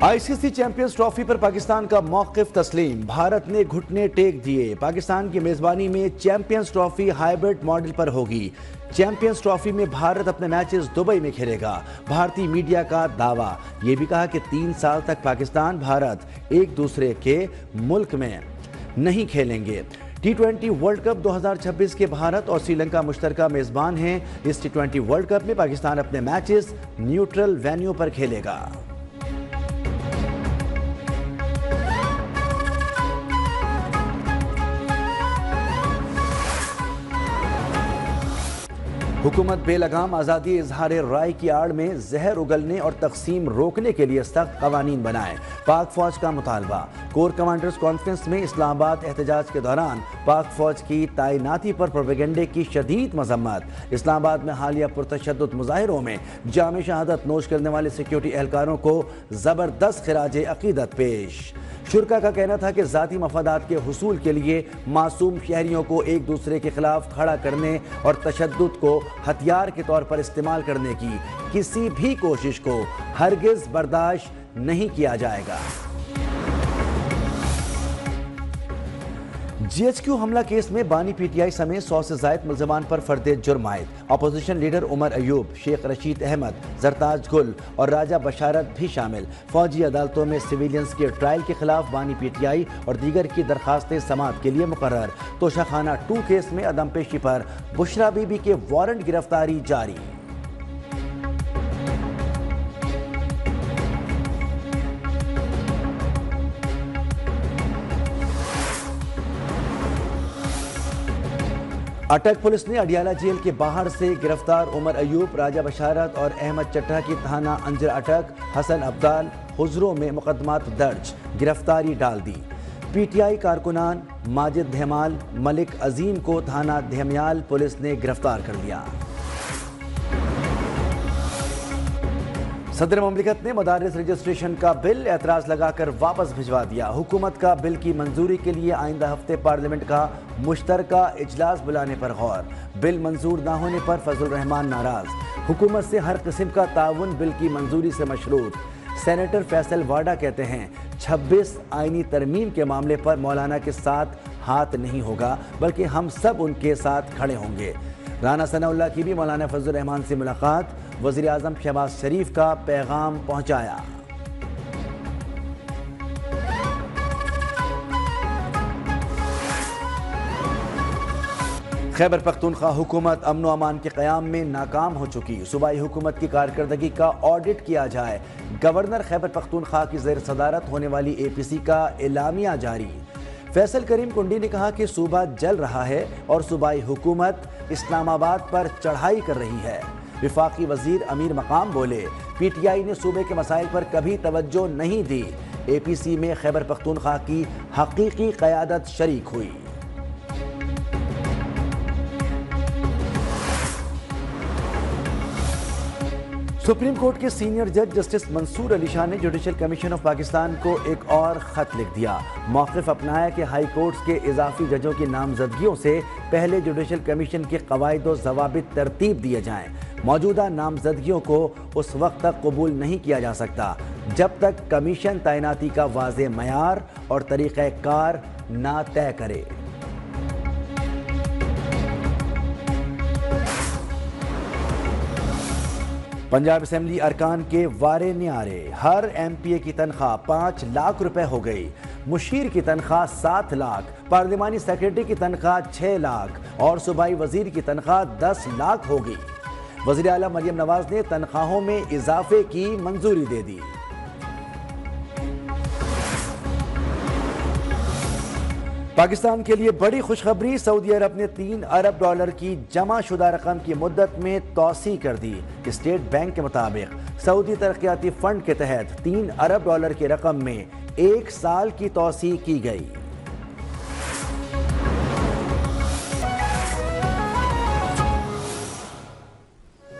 ICC champions trophy پر پاکستان کا موقف تسلیم، بھارت نے گھٹنے ٹیک دیے۔ پاکستان کی میزبانی میں چیمپئنز ٹرافی ہائیبرڈ ماڈل پر ہوگی۔ چیمپئنز ٹرافی میں بھارت اپنے میچز دبئی میں کھیلے گا۔ بھارتی میڈیا کا دعویٰ، یہ بھی کہا کہ 3 سال تک پاکستان بھارت ایک دوسرے کے ملک میں نہیں کھیلیں گے۔ T20 ورلڈ کپ 2026 کے بھارت اور سری لنکا مشترکہ میزبان ہیں۔ اس T20 ورلڈ کپ میں پاکستان اپنے میچز نیوٹرل وینیو پر کھیلے گا۔ حکومت بے لگام آزادی اظہار رائے کی آڑ میں زہر اگلنے اور تقسیم روکنے کے لیے سخت قوانین بنائے، پاک فوج کا مطالبہ۔ کور کمانڈرز کانفرنس میں اسلام آباد احتجاج کے دوران پاک فوج کی تعیناتی پر پروپیگنڈے کی شدید مذمت۔ اسلام آباد میں حالیہ پرتشدد مظاہروں میں جام شہادت نوش کرنے والے سیکیورٹی اہلکاروں کو زبردست خراج عقیدت پیش۔ شرکا کا کہنا تھا کہ ذاتی مفادات کے حصول کے لیے معصوم شہریوں کو ایک دوسرے کے خلاف کھڑا کرنے اور تشدد کو ہتھیار کے طور پر استعمال کرنے کی کسی بھی کوشش کو ہرگز برداشت نہیں کیا جائے گا۔ GHQ حملہ کیس میں بانی PTI سمیت 100 سے زائد ملزمان پر فرد جرم عائد۔ اپوزیشن لیڈر عمر ایوب، شیخ رشید احمد، زرتاج گل اور راجہ بشارت بھی شامل۔ فوجی عدالتوں میں سویلینز کے ٹرائل کے خلاف بانی PTI اور دیگر کی درخواستیں سماعت کے لیے مقرر۔ توشہ خانہ 2 کیس میں عدم پیشی پر بشرا بی بی کے وارنٹ گرفتاری جاری۔ اٹک پولیس نے اڈیالہ جیل کے باہر سے گرفتار عمر ایوب، راجہ بشارت اور احمد چٹھا کی تھانہ انجر اٹک، حسن عبدال حضروں میں مقدمات درج، گرفتاری ڈال دی۔ PTI کارکنان ماجد دھیمال، ملک عظیم کو تھانہ دھیمیال پولیس نے گرفتار کر لیا۔ صدر مملکت نے مدارس رجسٹریشن کا بل اعتراض لگا کر واپس بھجوا دیا۔ حکومت کا بل کی منظوری کے لیے آئندہ ہفتے پارلیمنٹ کا مشترکہ اجلاس بلانے پر غور۔ بل منظور نہ ہونے پر فضل الرحمان ناراض۔ حکومت سے ہر قسم کا تعاون بل کی منظوری سے مشروط۔ سینیٹر فیصل واڈا کہتے ہیں 26 آئینی ترمیم کے معاملے پر مولانا کے ساتھ ہاتھ نہیں ہوگا، بلکہ ہم سب ان کے ساتھ کھڑے ہوں گے۔ رانا ثناء اللہ کی بھی مولانا فضل الرحمان سے ملاقات، وزیر اعظم شہباز شریف کا پیغام پہنچایا۔ خیبر پختونخوا حکومت امن و امان کے قیام میں ناکام ہو چکی، صوبائی حکومت کی کارکردگی کا آڈٹ کیا جائے۔ گورنر خیبر پختونخوا کی زیر صدارت ہونے والی APC کا اعلامیہ جاری۔ فیصل کریم کنڈی نے کہا کہ صوبہ جل رہا ہے اور صوبائی حکومت اسلام آباد پر چڑھائی کر رہی ہے۔ وفاقی وزیر امیر مقام بولے PTI نے صوبے کے مسائل پر کبھی توجہ نہیں دی۔ APC میں خیبر پختونخوا کی حقیقی قیادت شریک ہوئی۔ سپریم کورٹ کے سینئر جج جسٹس منصور علی شاہ نے جوڈیشل کمیشن آف پاکستان کو ایک اور خط لکھ دیا۔ موقف اپنایا کہ ہائی کورٹس کے اضافی ججوں کی نامزدگیوں سے پہلے جوڈیشل کمیشن کے قواعد و ضوابط ترتیب دیے جائیں۔ موجودہ نامزدگیوں کو اس وقت تک قبول نہیں کیا جا سکتا جب تک کمیشن تعیناتی کا واضح معیار اور طریقہ کار نہ طے کرے۔ پنجاب اسمبلی ارکان کے وارے نیارے، ہر MPA کی تنخواہ 5 لاکھ روپے ہو گئی۔ مشیر کی تنخواہ 7 لاکھ، پارلیمانی سیکرٹری کی تنخواہ 6 لاکھ اور صوبائی وزیر کی تنخواہ 10 لاکھ ہو گئی۔ وزیر اعلیٰ مریم نواز نے تنخواہوں میں اضافے کی منظوری دے دی۔ پاکستان کے لیے بڑی خوشخبری، سعودی عرب نے 3 ارب ڈالر کی جمع شدہ رقم کی مدت میں توسیع کر دی۔ اسٹیٹ بینک کے مطابق سعودی ترقیاتی فنڈ کے تحت 3 ارب ڈالر کی رقم میں 1 سال کی توسیع کی گئی۔